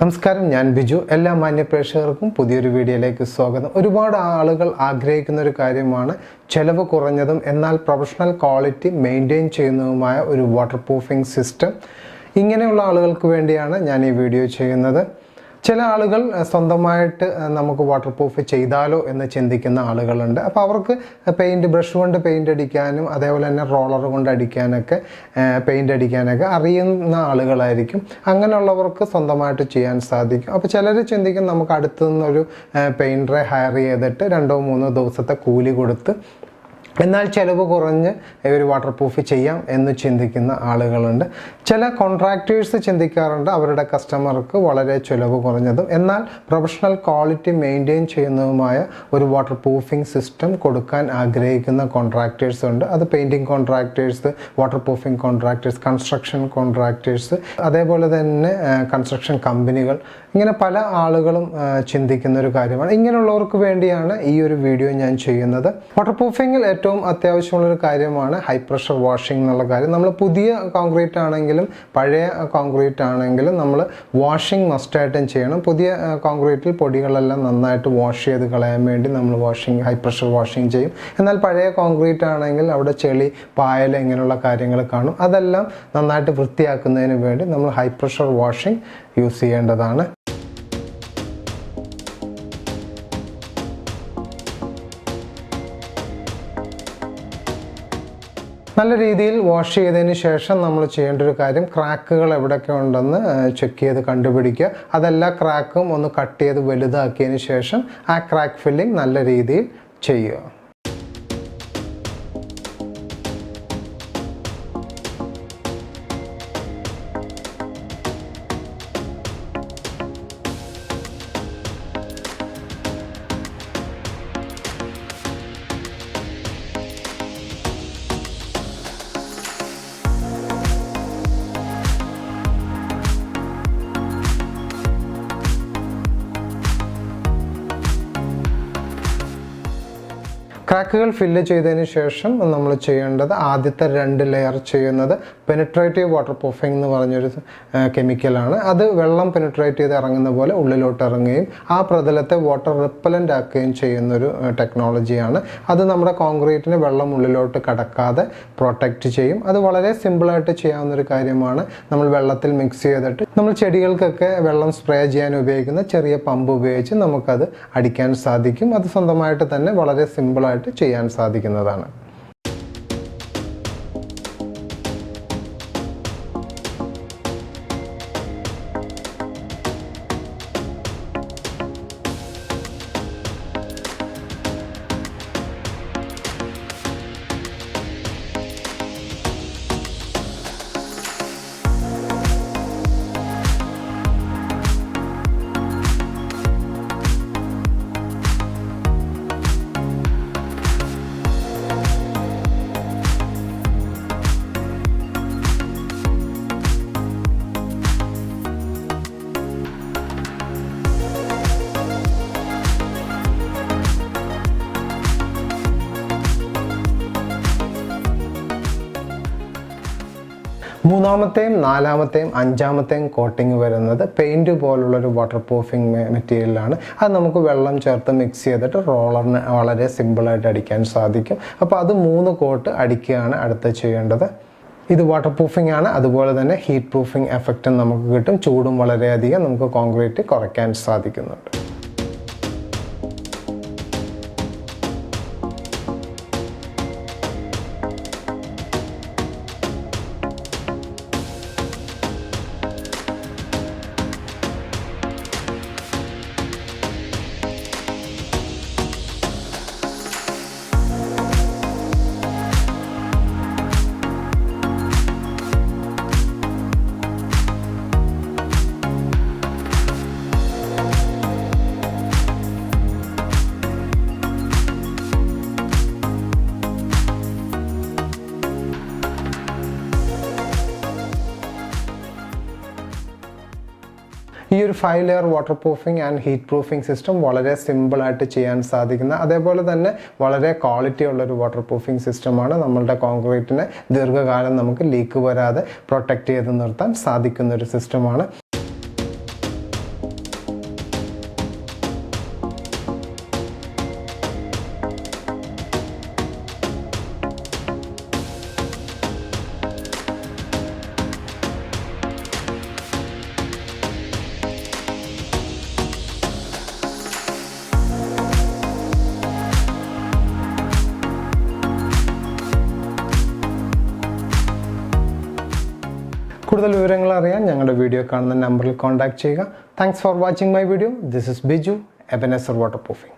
നമസ്കാരം, ഞാൻ ബിജു. എല്ലാ മാന്യ പ്രേക്ഷകർക്കും പുതിയൊരു വീഡിയോയിലേക്ക് സ്വാഗതം. ഒരുപാട് ആളുകൾ ആഗ്രഹിക്കുന്ന ഒരു കാര്യമാണ് ചെലവ് കുറഞ്ഞതും എന്നാൽ പ്രൊഫഷണൽ ക്വാളിറ്റി മെയിൻറ്റെയിൻ ചെയ്യുന്നതുമായ ഒരു വാട്ടർ പ്രൂഫിംഗ് സിസ്റ്റം. ഇങ്ങനെയുള്ള ആളുകൾക്ക് വേണ്ടിയാണ് ഞാൻ ഈ വീഡിയോ ചെയ്യുന്നത്. ചില ആളുകൾ സ്വന്തമായിട്ട് നമുക്ക് വാട്ടർ പ്രൂഫ് ചെയ്താലോ എന്ന് ചിന്തിക്കുന്ന ആളുകളുണ്ട്. അപ്പോൾ അവർക്ക് ബ്രഷ് കൊണ്ട് പെയിൻ്റ് അടിക്കാനും അതേപോലെ തന്നെ റോളർ കൊണ്ട് പെയിൻ്റ് അടിക്കാനൊക്കെ അറിയുന്ന ആളുകളായിരിക്കും. അങ്ങനെയുള്ളവർക്ക് സ്വന്തമായിട്ട് ചെയ്യാൻ സാധിക്കും. അപ്പോൾ ചിലർ ചിന്തിക്കും നമുക്ക് അടുത്തു നിന്നൊരു പെയിൻറ്ററെ ഹയർ ചെയ്തിട്ട് 2-3 ദിവസത്തെ കൂലി കൊടുത്ത് എന്നാൽ ചിലവ് കുറഞ്ഞ് ഒരു വാട്ടർ പ്രൂഫ് ചെയ്യാം എന്ന് ചിന്തിക്കുന്ന ആളുകളുണ്ട്. ചില കോൺട്രാക്ടേഴ്സ് ചിന്തിക്കാറുണ്ട് അവരുടെ കസ്റ്റമർക്ക് വളരെ ചിലവ് കുറഞ്ഞതും എന്നാൽ പ്രൊഫഷണൽ ക്വാളിറ്റി മെയിൻറ്റെയിൻ ചെയ്യുന്നതുമായ ഒരു വാട്ടർ പ്രൂഫിംഗ് സിസ്റ്റം കൊടുക്കാൻ ആഗ്രഹിക്കുന്ന കോൺട്രാക്ടേഴ്സ് ഉണ്ട്. അത് painting contractors, water proofing contractors, construction contractors, അതേപോലെ തന്നെ കൺസ്ട്രക്ഷൻ കമ്പനികൾ, ഇങ്ങനെ പല ആളുകളും ചിന്തിക്കുന്ന ഒരു കാര്യമാണ്. ഇങ്ങനെയുള്ളവർക്ക് വേണ്ടിയാണ് ഈ ഒരു വീഡിയോ ഞാൻ ചെയ്യുന്നത്. വാട്ടർ പ്രൂഫിങ്ങിൽ ഏറ്റവും അത്യാവശ്യമുള്ളൊരു കാര്യമാണ് ഹൈ പ്രഷർ വാഷിംഗ് എന്നുള്ള കാര്യം. നമ്മൾ പുതിയ കോൺക്രീറ്റ് ആണെങ്കിലും പഴയ കോൺക്രീറ്റ് ആണെങ്കിലും നമ്മൾ വാഷിംഗ് മസ്റ്റായിട്ടും ചെയ്യണം. പുതിയ കോൺക്രീറ്റിൽ പൊടികളെല്ലാം നന്നായിട്ട് വാഷ് ചെയ്ത് കളയാൻ വേണ്ടി നമ്മൾ ഹൈ പ്രഷർ വാഷിംഗ് ചെയ്യും. എന്നാൽ പഴയ കോൺക്രീറ്റ് ആണെങ്കിൽ അവിടെ ചെളി, പായൽ ഇങ്ങനെയുള്ള കാര്യങ്ങൾ കാണും. അതെല്ലാം നന്നായിട്ട് വൃത്തിയാക്കുന്നതിന് വേണ്ടി നമ്മൾ ഹൈ പ്രഷർ വാഷിംഗ് യൂസ് ചെയ്യേണ്ടതാണ്. നല്ല രീതിയിൽ വാഷ് ചെയ്തതിന് ശേഷം നമ്മൾ ചെയ്യേണ്ട ഒരു കാര്യം, ക്രാക്കുകൾ എവിടെയൊക്കെ ഉണ്ടെന്ന് ചെക്ക് ചെയ്ത് കണ്ടുപിടിക്കുക. അതെല്ലാ ക്രാക്കും ഒന്ന് കട്ട് ചെയ്ത് വലുതാക്കിയതിന് ശേഷം ആ ക്രാക്ക് ഫില്ലിംഗ് നല്ല രീതിയിൽ ചെയ്യുക. ക്രാക്കുകൾ ഫില്ല് ചെയ്തതിന് ശേഷം നമ്മൾ ചെയ്യേണ്ടത്, ആദ്യത്തെ 2 ലെയർ ചെയ്യുന്നത് പെനിട്രേറ്റീവ് വാട്ടർ പ്രൂഫിംഗ് എന്ന് പറഞ്ഞൊരു കെമിക്കലാണ്. അത് വെള്ളം പെനിട്രേറ്റ് ചെയ്ത് ഇറങ്ങുന്ന പോലെ ഉള്ളിലോട്ട് ഇറങ്ങുകയും ആ പ്രതലത്തെ വാട്ടർ റിപ്പലൻ്റ് ആക്കുകയും ചെയ്യുന്നൊരു ടെക്നോളജിയാണ്. അത് നമ്മുടെ കോൺക്രീറ്റിന് വെള്ളം ഉള്ളിലോട്ട് കടക്കാതെ പ്രൊട്ടക്റ്റ് ചെയ്യും. അത് വളരെ സിമ്പിളായിട്ട് ചെയ്യാവുന്നൊരു കാര്യമാണ്. നമ്മൾ വെള്ളത്തിൽ മിക്സ് ചെയ്തിട്ട് നമ്മൾ ചെടികൾക്കൊക്കെ വെള്ളം സ്പ്രേ ചെയ്യാൻ ഉപയോഗിക്കുന്ന ചെറിയ പമ്പ് ഉപയോഗിച്ച് നമുക്കത് അടിക്കാൻ സാധിക്കും. അത് സ്വന്തമായിട്ട് തന്നെ വളരെ സിമ്പിളായിട്ട് ചെയ്യാൻ സാധിക്കുന്നതാണ്. മൂന്നാമത്തെയും 4-മത്തെയും 5-മത്തെയും കോട്ടിങ് വരുന്നത് പെയിൻറ് പോലുള്ളൊരു വാട്ടർ പ്രൂഫിംഗ് മെറ്റീരിയലാണ്. അത് നമുക്ക് വെള്ളം ചേർത്ത് മിക്സ് ചെയ്തിട്ട് റോളറിന് വളരെ സിമ്പിളായിട്ട് അടിക്കാൻ സാധിക്കും. അപ്പോൾ അത് 3 കോട്ട് അടിക്കുകയാണ് അടുത്ത് ചെയ്യേണ്ടത്. ഇത് വാട്ടർ പ്രൂഫിംഗ് ആണ്. അതുപോലെ തന്നെ ഹീറ്റ് പ്രൂഫിംഗ് എഫക്റ്റും നമുക്ക് കിട്ടും. ചൂടും വളരെയധികം നമുക്ക് കോൺക്രീറ്റ് കുറയ്ക്കാൻ സാധിക്കുന്നുണ്ട്. ഈ ഒരു 5 layer water proofing and heat proofing system വളരെ സിമ്പിളായിട്ട് ചെയ്യാൻ സാധിക്കുന്ന, അതേപോലെ തന്നെ വളരെ ക്വാളിറ്റി ഉള്ളൊരു വാട്ടർ പ്രൂഫിംഗ് സിസ്റ്റമാണ്. നമ്മളുടെ കോൺക്രീറ്റിനെ ദീർഘകാലം നമുക്ക് ലീക്ക് വരാതെ പ്രൊട്ടക്റ്റ് ചെയ്ത് നിർത്താൻ സാധിക്കുന്ന ഒരു സിസ്റ്റമാണ്. കൂടുതൽ വിവരങ്ങൾ അറിയാൻ ഞങ്ങളുടെ വീഡിയോ കാണുന്ന നമ്പറിൽ കോൺടാക്ട് ചെയ്യുക. Thanks for watching my video. This is Biju, Ebenezer water proofing.